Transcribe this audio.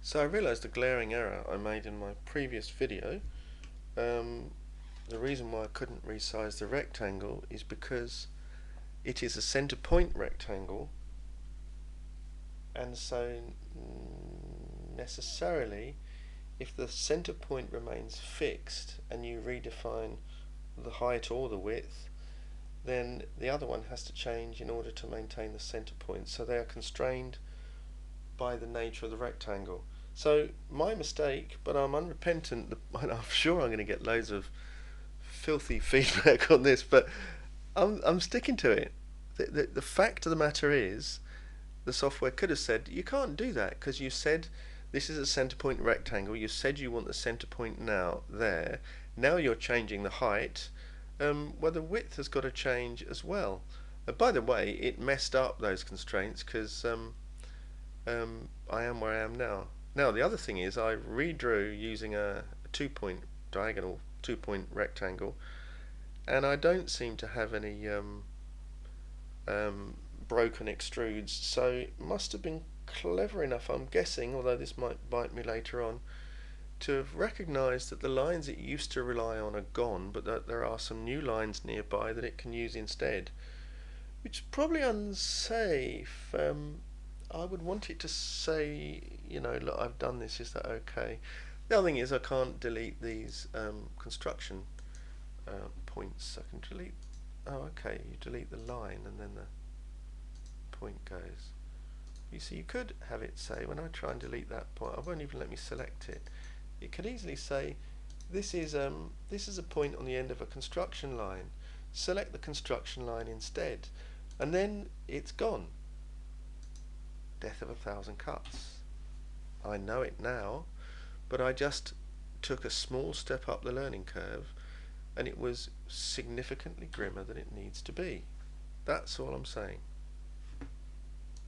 So I realised the glaring error I made in my previous video. The reason why I couldn't resize the rectangle is because it is a center point rectangle, and so necessarily if the center point remains fixed and you redefine the height or the width, then the other one has to change in order to maintain the center point. So they are constrained by the nature of the rectangle. So my mistake, but I'm unrepentant. I'm sure I'm going to get loads of filthy feedback on this, but I'm sticking to it. The fact of the matter is, the software could have said you can't do that because you said this is a center point rectangle. You said you want the center point now there. Now you're changing the height. Well, the width has got to change as well. By the way, it messed up those constraints because I am where I am now. Now the other thing is I redrew using a 2-point diagonal 2-point rectangle, and I don't seem to have any broken extrudes, so it must have been clever enough, I'm guessing, although this might bite me later on, to have recognised that the lines it used to rely on are gone, but that there are some new lines nearby that it can use instead, which is probably unsafe. I would want it to say, look, I've done this, is that okay? The other thing is I can't delete these construction points. I can delete, oh okay, you delete the line and then the point goes. You see, you could have it say, when I try and delete that point, I won't even let me select it. It could easily say, this is a point on the end of a construction line. Select the construction line instead, and then it's gone. Death of 1,000 cuts. I know it now, but I just took a small step up the learning curve, and it was significantly grimmer than it needs to be. That's all I'm saying.